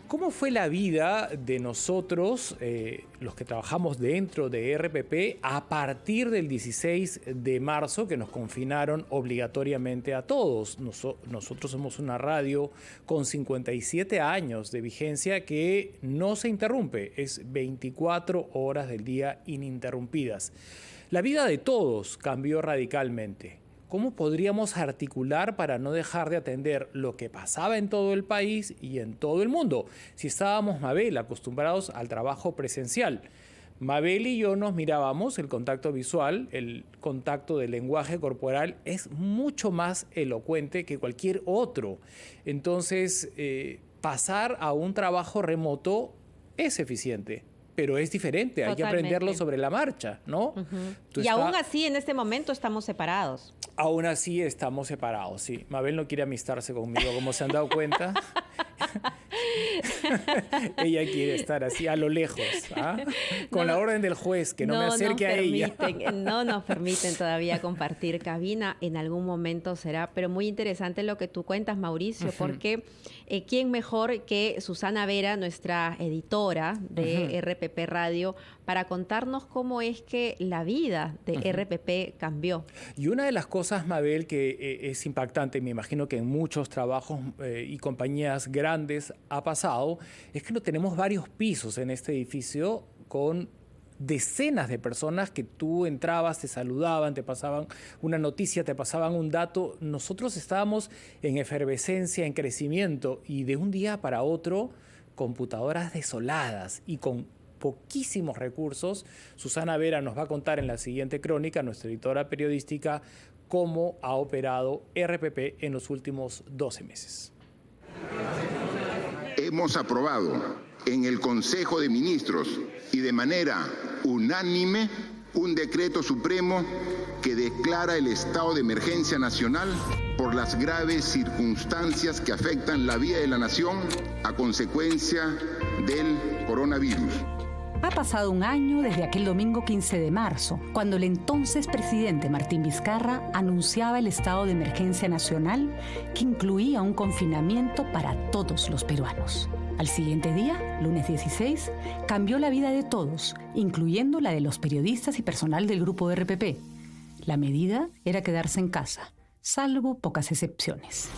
¿Cómo fue la vida de nosotros, los que trabajamos dentro de RPP, a partir del 16 de marzo que nos confinaron obligatoriamente a todos? Nosotros somos una radio con 57 años de vigencia que no se interrumpe, es 24 horas del día ininterrumpidas. La vida de todos cambió radicalmente. ¿Cómo podríamos articular para no dejar de atender lo que pasaba en todo el país y en todo el mundo? Si estábamos, Mabel, acostumbrados al trabajo presencial. Mabel y yo nos mirábamos, el contacto visual, el contacto del lenguaje corporal es mucho más elocuente que cualquier otro. Entonces, pasar a un trabajo remoto es eficiente, pero es diferente, hay que aprenderlo sobre la marcha, ¿no? Y aún así, en este momento estamos separados. Aún así estamos separados, sí. Mabel no quiere amistarse conmigo, como se han dado cuenta. Ella quiere estar así a lo lejos, ¿ah? Con la orden del juez, que no me acerque a ella. No nos permiten todavía compartir cabina, en algún momento será, pero muy interesante lo que tú cuentas, Mauricio, porque ¿quién mejor que Susana Vera, nuestra editora de RPP Radio, para contarnos cómo es que la vida de RPP cambió? Y una de las cosas, Mabel, que es impactante, me imagino que en muchos trabajos y compañías grandes ha pasado, es que no tenemos varios pisos en este edificio con decenas de personas que tú entrabas, te saludaban, te pasaban una noticia, te pasaban un dato. Nosotros estábamos en efervescencia, en crecimiento, y de un día para otro, computadoras desoladas y con poquísimos recursos. Susana Vera nos va a contar en la siguiente crónica, nuestra editora periodística, cómo ha operado RPP en los últimos 12 meses. Hemos aprobado en el Consejo de Ministros y de manera unánime un decreto supremo que declara el estado de emergencia nacional por las graves circunstancias que afectan la vida de la nación a consecuencia del coronavirus. Ha pasado un año desde aquel domingo 15 de marzo, cuando el entonces presidente Martín Vizcarra anunciaba el estado de emergencia nacional que incluía un confinamiento para todos los peruanos. Al siguiente día, lunes 16, cambió la vida de todos, incluyendo la de los periodistas y personal del grupo RPP. La medida era quedarse en casa, salvo pocas excepciones.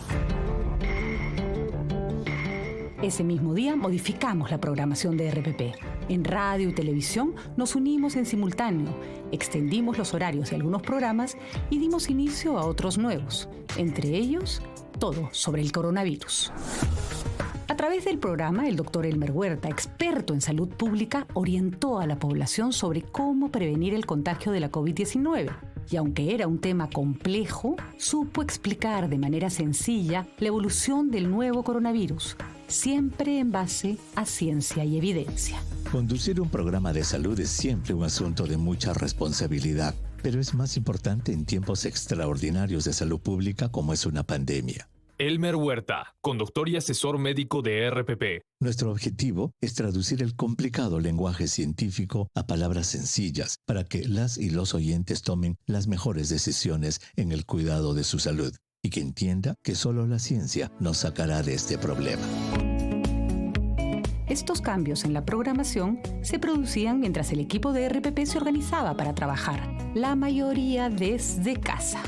Ese mismo día modificamos la programación de RPP. En radio y televisión nos unimos en simultáneo, extendimos los horarios de algunos programas y dimos inicio a otros nuevos, entre ellos, todo sobre el coronavirus. A través del programa, el doctor Elmer Huerta, experto en salud pública, orientó a la población sobre cómo prevenir el contagio de la COVID-19. Y aunque era un tema complejo, supo explicar de manera sencilla la evolución del nuevo coronavirus, siempre en base a ciencia y evidencia. Conducir un programa de salud es siempre un asunto de mucha responsabilidad, pero es más importante en tiempos extraordinarios de salud pública como es una pandemia. Elmer Huerta, conductor y asesor médico de RPP. Nuestro objetivo es traducir el complicado lenguaje científico a palabras sencillas para que las y los oyentes tomen las mejores decisiones en el cuidado de su salud y que entienda que solo la ciencia nos sacará de este problema. Estos cambios en la programación se producían mientras el equipo de RPP se organizaba para trabajar, la mayoría desde casa.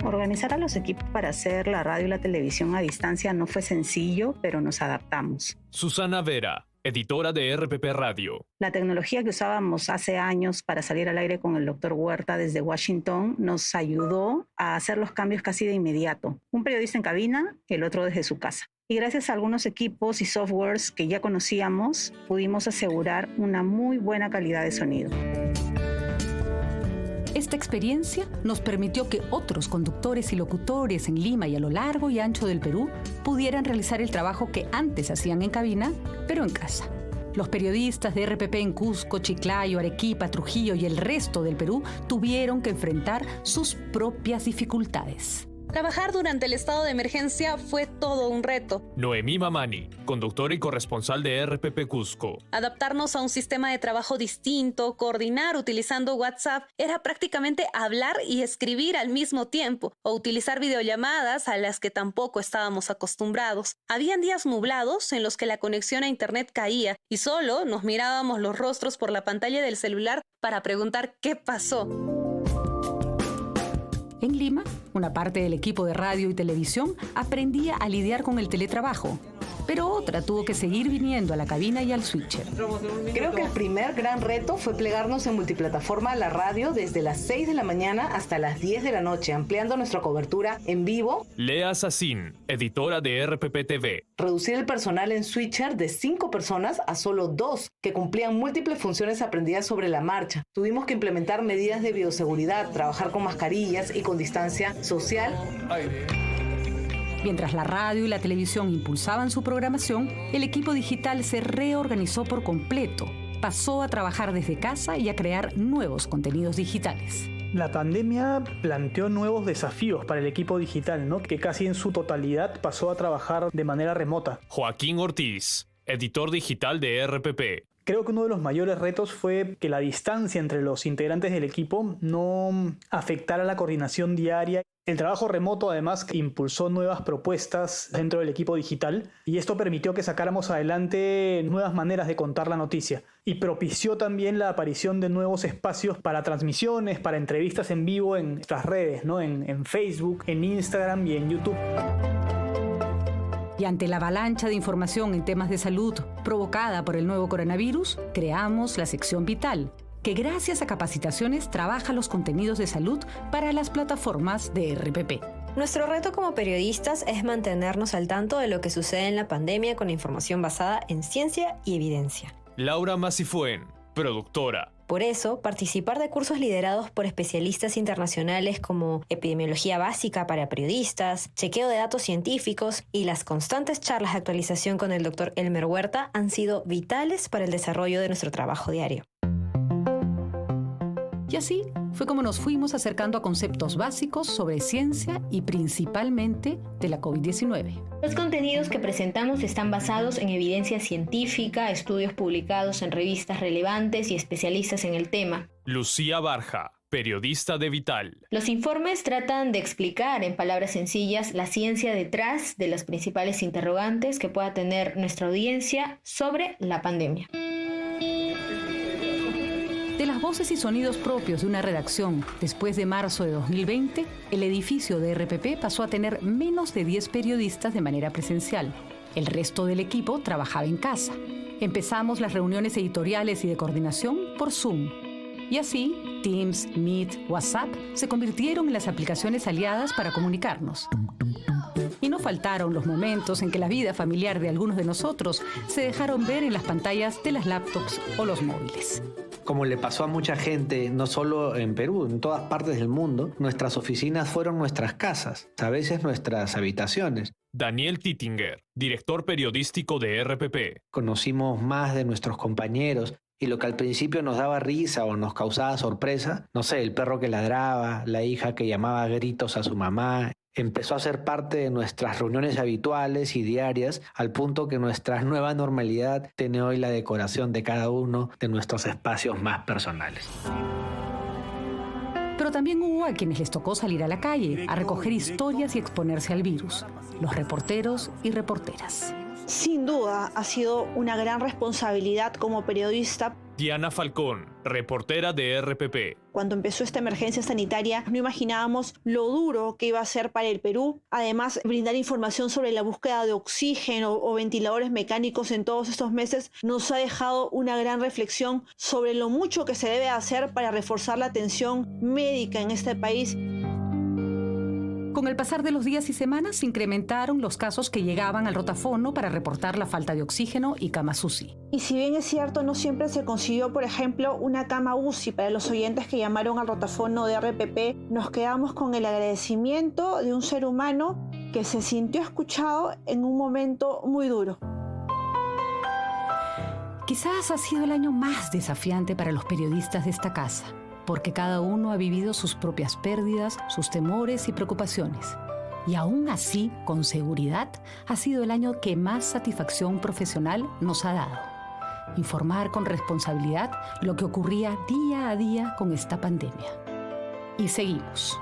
Organizar a los equipos para hacer la radio y la televisión a distancia no fue sencillo, pero nos adaptamos. Susana Vera, editora de RPP Radio. La tecnología que usábamos hace años para salir al aire con el doctor Huerta desde Washington nos ayudó a hacer los cambios casi de inmediato. Un periodista en cabina, el otro desde su casa. Y gracias a algunos equipos y softwares que ya conocíamos, pudimos asegurar una muy buena calidad de sonido. Esta experiencia nos permitió que otros conductores y locutores en Lima y a lo largo y ancho del Perú pudieran realizar el trabajo que antes hacían en cabina, pero en casa. Los periodistas de RPP en Cusco, Chiclayo, Arequipa, Trujillo y el resto del Perú tuvieron que enfrentar sus propias dificultades. Trabajar durante el estado de emergencia fue todo un reto. Noemí Mamani, conductora y corresponsal de RPP Cusco. Adaptarnos a un sistema de trabajo distinto, coordinar utilizando WhatsApp, era prácticamente hablar y escribir al mismo tiempo, o utilizar videollamadas a las que tampoco estábamos acostumbrados. Habían días nublados en los que la conexión a internet caía y solo nos mirábamos los rostros por la pantalla del celular para preguntar qué pasó. En Lima, una parte del equipo de radio y televisión aprendía a lidiar con el teletrabajo, pero otra tuvo que seguir viniendo a la cabina y al switcher. Creo que el primer gran reto fue plegarnos en multiplataforma a la radio desde las 6 de la mañana hasta las 10 de la noche, ampliando nuestra cobertura en vivo. Lea Sassin, editora de RPP TV. Reducir el personal en switcher de 5 personas a solo 2, que cumplían múltiples funciones aprendidas sobre la marcha. Tuvimos que implementar medidas de bioseguridad, trabajar con mascarillas y con distancia social. Mientras la radio y la televisión impulsaban su programación, el equipo digital se reorganizó por completo. Pasó a trabajar desde casa y a crear nuevos contenidos digitales. La pandemia planteó nuevos desafíos para el equipo digital, ¿no? Que casi en su totalidad pasó a trabajar de manera remota. Joaquín Ortiz, editor digital de RPP. Creo que uno de los mayores retos fue que la distancia entre los integrantes del equipo no afectara la coordinación diaria. El trabajo remoto además impulsó nuevas propuestas dentro del equipo digital y esto permitió que sacáramos adelante nuevas maneras de contar la noticia y propició también la aparición de nuevos espacios para transmisiones, para entrevistas en vivo en nuestras redes, ¿no? En Facebook, en Instagram y en YouTube. Y ante la avalancha de información en temas de salud provocada por el nuevo coronavirus, creamos la sección Vital, que gracias a capacitaciones trabaja los contenidos de salud para las plataformas de RPP. Nuestro reto como periodistas es mantenernos al tanto de lo que sucede en la pandemia con información basada en ciencia y evidencia. Laura Masifuen, productora. Por eso, participar de cursos liderados por especialistas internacionales como epidemiología básica para periodistas, chequeo de datos científicos y las constantes charlas de actualización con el Dr. Elmer Huerta han sido vitales para el desarrollo de nuestro trabajo diario. Y así fue como nos fuimos acercando a conceptos básicos sobre ciencia y principalmente de la COVID-19. Los contenidos que presentamos están basados en evidencia científica, estudios publicados en revistas relevantes y especialistas en el tema. Lucía Barja, periodista de Vital. Los informes tratan de explicar en palabras sencillas la ciencia detrás de las principales interrogantes que pueda tener nuestra audiencia sobre la pandemia. De las voces y sonidos propios de una redacción, después de marzo de 2020, el edificio de RPP pasó a tener menos de 10 periodistas de manera presencial. El resto del equipo trabajaba en casa. Empezamos las reuniones editoriales y de coordinación por Zoom. Y así, Teams, Meet, WhatsApp se convirtieron en las aplicaciones aliadas para comunicarnos. Y no faltaron los momentos en que la vida familiar de algunos de nosotros se dejaron ver en las pantallas de las laptops o los móviles. Como le pasó a mucha gente, no solo en Perú, en todas partes del mundo, nuestras oficinas fueron nuestras casas, a veces nuestras habitaciones. Daniel Tittinger, director periodístico de RPP. Conocimos más de nuestros compañeros y lo que al principio nos daba risa o nos causaba sorpresa, no sé, el perro que ladraba, la hija que llamaba a gritos a su mamá, empezó a ser parte de nuestras reuniones habituales y diarias, al punto que nuestra nueva normalidad tiene hoy la decoración de cada uno de nuestros espacios más personales. Pero también hubo a quienes les tocó salir a la calle, a recoger historias y exponerse al virus, los reporteros y reporteras. Sin duda, ha sido una gran responsabilidad como periodista. Diana Falcón, reportera de RPP. Cuando empezó esta emergencia sanitaria, no imaginábamos lo duro que iba a ser para el Perú. Además, brindar información sobre la búsqueda de oxígeno o ventiladores mecánicos en todos estos meses nos ha dejado una gran reflexión sobre lo mucho que se debe hacer para reforzar la atención médica en este país. Con el pasar de los días y semanas se incrementaron los casos que llegaban al rotafono para reportar la falta de oxígeno y camas UCI. Y si bien es cierto, no siempre se consiguió, por ejemplo, una cama UCI para los oyentes que llamaron al rotafono de RPP, nos quedamos con el agradecimiento de un ser humano que se sintió escuchado en un momento muy duro. Quizás ha sido el año más desafiante para los periodistas de esta casa, porque cada uno ha vivido sus propias pérdidas, sus temores y preocupaciones. Y aún así, con seguridad, ha sido el año que más satisfacción profesional nos ha dado. Informar con responsabilidad lo que ocurría día a día con esta pandemia. Y seguimos.